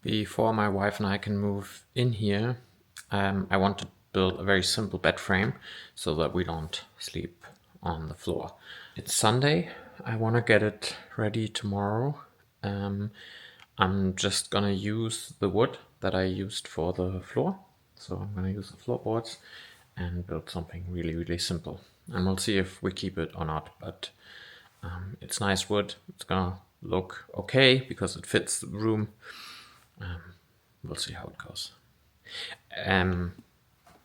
before my wife and I can move in here, I want to build a very simple bed frame so that we don't sleep on the floor. It's Sunday. I want to get it ready tomorrow. I'm just gonna use the wood that I used for the floor. So I'm gonna use the floorboards and build something really, really simple. And we'll see if we keep it or not, but it's nice wood. It's gonna look okay because it fits the room. We'll see how it goes.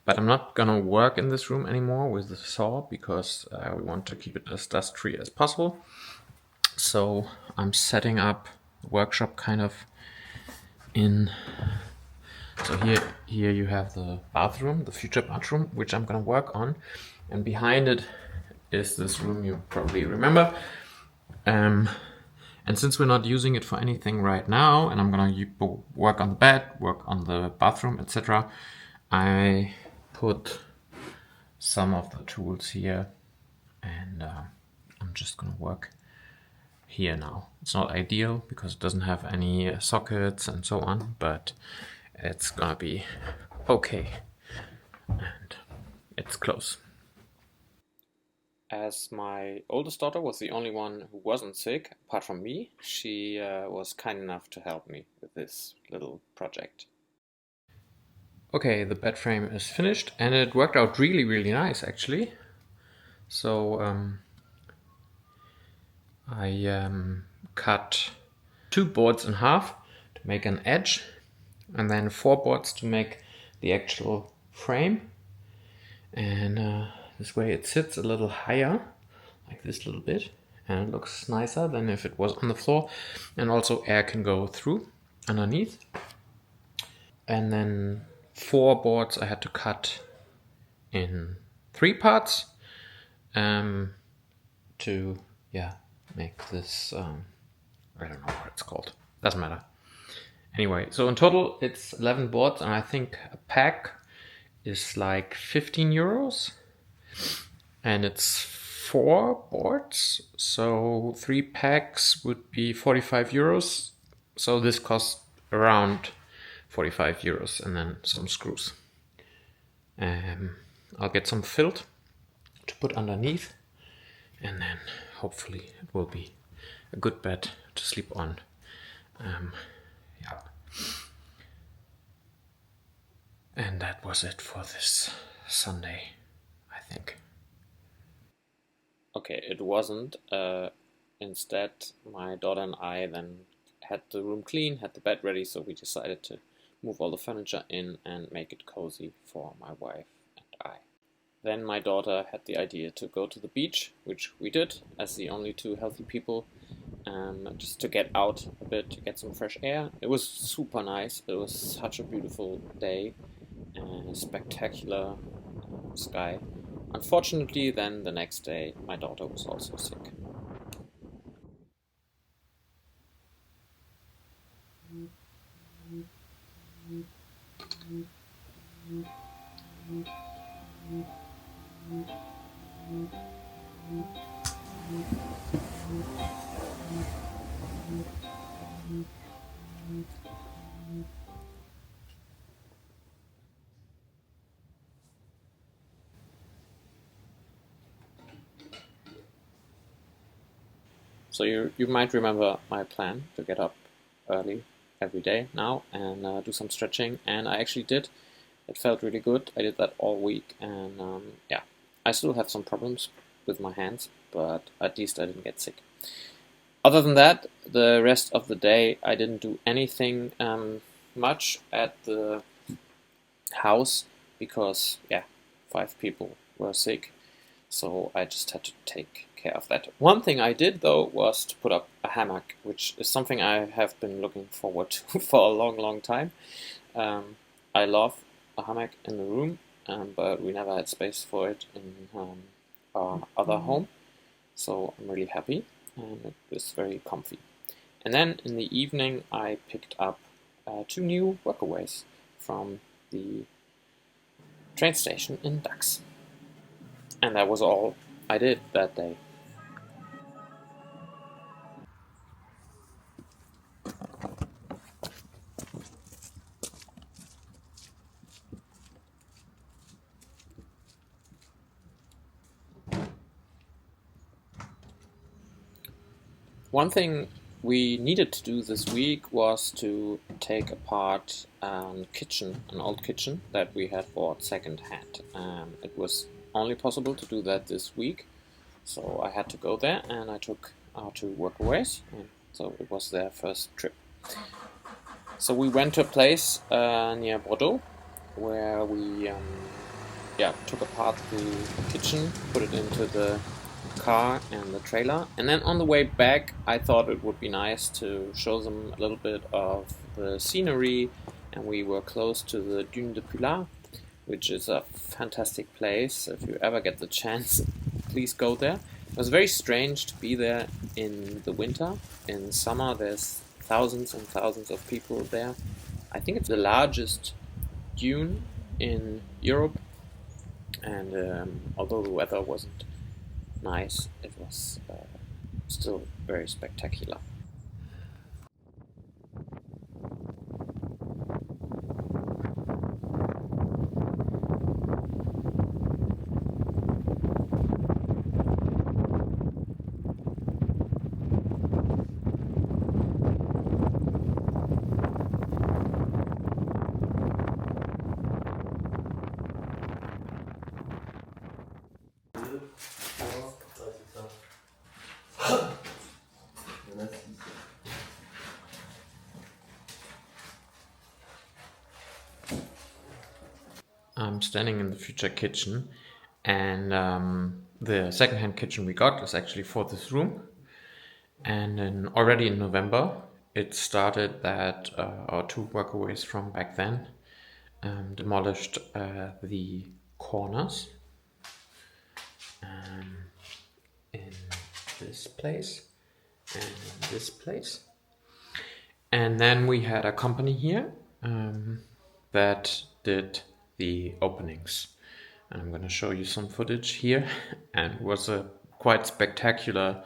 But I'm not gonna work in this room anymore with the saw because we want to keep it as dust-free as possible. So I'm setting up the workshop kind of in. So here you have the bathroom, the future bathroom, which I'm gonna work on, and behind it is this room you probably remember. And since we're not using it for anything right now, and I'm gonna work on the bed, work on the bathroom, etc., I put some of the tools here, and I'm just gonna work here now. It's not ideal because it doesn't have any sockets and so on, but it's gonna be okay, and it's close. As my oldest daughter was the only one who wasn't sick, apart from me, she was kind enough to help me with this little project. Okay, the bed frame is finished, and it worked out really, really nice, actually. So I cut 2 boards in half to make an edge, and then 4 boards to make the actual frame. And this way it sits a little higher, like this little bit, and it looks nicer than if it was on the floor. And also air can go through underneath. And then 4 boards I had to cut in 3 parts to make this, I don't know what it's called, doesn't matter. Anyway, so in total it's 11 boards, and I think a pack is like 15 euros, and it's 4 boards, so 3 packs would be 45 euros. So this costs around 45 euros, and then some screws. I'll get some filled to put underneath, and then hopefully it will be a good bed to sleep on. And that was it for this Sunday, I think. Okay, it wasn't. Instead, my daughter and I then had the room clean, had the bed ready, so we decided to move all the furniture in and make it cozy for my wife and I. Then my daughter had the idea to go to the beach, which we did as the only 2 healthy people, just to get out a bit, to get some fresh air. It was super nice. It was such a beautiful day and a spectacular sky. Unfortunately, then the next day, my daughter was also sick. So you might remember my plan to get up early every day now and do some stretching, and I actually did. It felt really good. I did that all week, and I still have some problems with my hands, but at least I didn't get sick. Other than that, the rest of the day I didn't do anything much at the house because 5 people were sick, so I just had to take care of that. One thing I did though was to put up a hammock, which is something I have been looking forward to for a long time. I love a hammock in the room, but we never had space for it in our other home, so I'm really happy, and it is very comfy. And then in the evening I picked up 2 new workaways from the train station in Dax. And that was all I did that day. One thing we needed to do this week was to take apart an old kitchen that we had bought second-hand. It was only possible to do that this week, so I had to go there, and I took our two workaways, and so it was their first trip. So we went to a place near Bordeaux, where we took apart the kitchen, put it into the car and the trailer, and then on the way back I thought it would be nice to show them a little bit of the scenery, and we were close to the Dune de Pilat, which is a fantastic place. If you ever get the chance, please go there. It was very strange to be there in the winter. In summer there's thousands and thousands of people there. I think it's the largest dune in Europe, and although the weather wasn't nice, it was still very spectacular. I'm standing in the future kitchen, and the secondhand kitchen we got is actually for this room. And then already in November, it started that our two workaways from back then demolished the corners in this place and in this place. And then we had a company here that did the openings. I'm going to show you some footage here, and it was a quite spectacular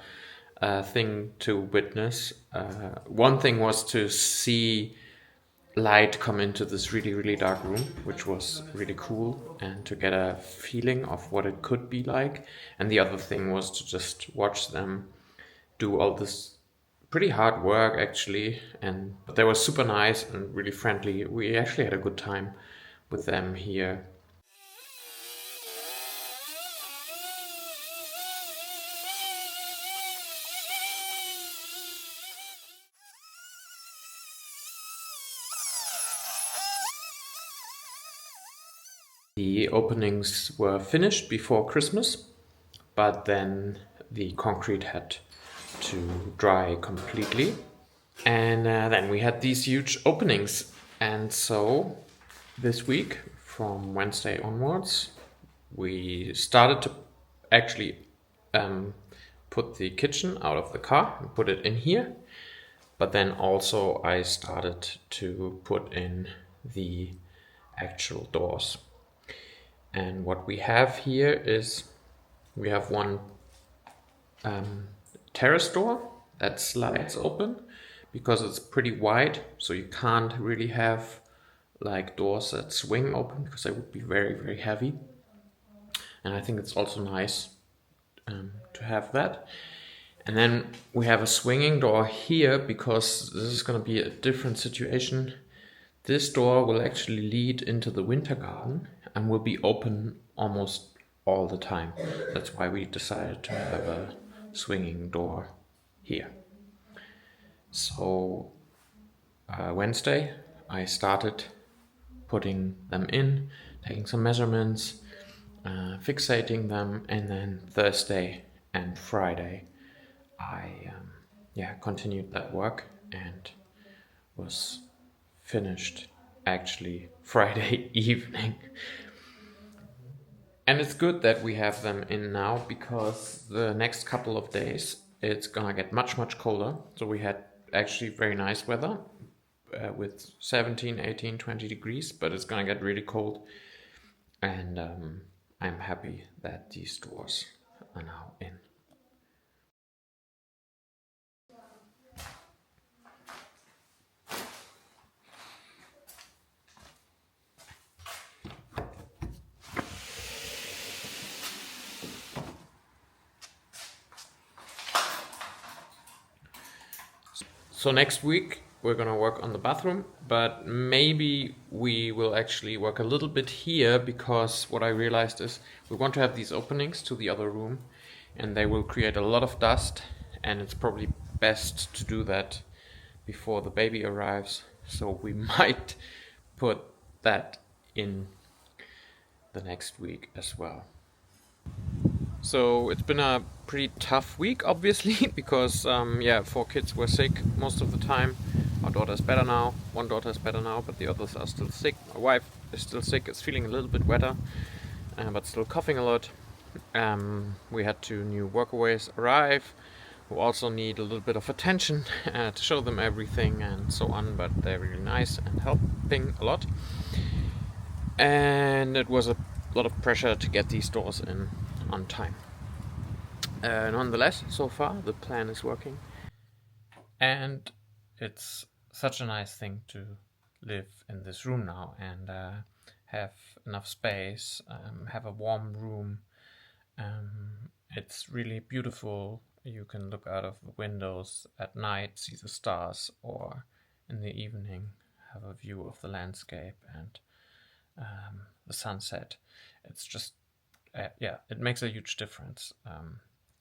thing to witness. One thing was to see light come into this really, really dark room, which was really cool, and to get a feeling of what it could be like. And the other thing was to just watch them do all this pretty hard work, actually, and they were super nice and really friendly. We actually had a good time with them here. The openings were finished before Christmas, but then the concrete had to dry completely. And then we had these huge openings. And so this week, from Wednesday onwards, we started to actually put the kitchen out of the car and put it in here. But then also I started to put in the actual doors. And what we have here is we have one terrace door that slides open because it's pretty wide, so you can't really have like doors that swing open because they would be very, very heavy. And I think it's also nice to have that. And then we have a swinging door here because this is going to be a different situation. This door will actually lead into the winter garden and will be open almost all the time. That's why we decided to have a swinging door here. So Wednesday I started putting them in, taking some measurements, fixating them, and then Thursday and Friday I continued that work and was finished actually Friday evening. And it's good that we have them in now, because the next couple of days it's gonna get much, much colder. So we had actually very nice weather with 17, 18, 20 degrees, but it's gonna get really cold. And I'm happy that these doors are now in. So next week we're gonna work on the bathroom, but maybe we will actually work a little bit here, because what I realized is we want to have these openings to the other room and they will create a lot of dust, and it's probably best to do that before the baby arrives. So we might put that in the next week as well. So it's been a pretty tough week, obviously, because 4 kids were sick most of the time. Our daughter's better now. One daughter is better now, but the others are still sick. My wife is still sick. It's feeling a little bit wetter, but still coughing a lot. We had 2 new workaways arrive, who also need a little bit of attention to show them everything and so on, but they're really nice and helping a lot. And it was a lot of pressure to get these doors in on time. Nonetheless, so far the plan is working, and it's such a nice thing to live in this room now and have enough space, have a warm room. It's really beautiful. You can look out of the windows at night, see the stars, or in the evening have a view of the landscape and the sunset. It's just it makes a huge difference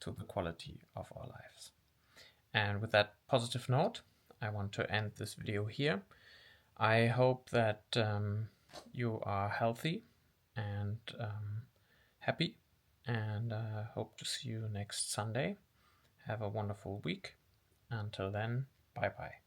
to the quality of our lives. And with that positive note, I want to end this video here. I hope that you are healthy and happy, and hope to see you next Sunday. Have a wonderful week. Until then, bye bye.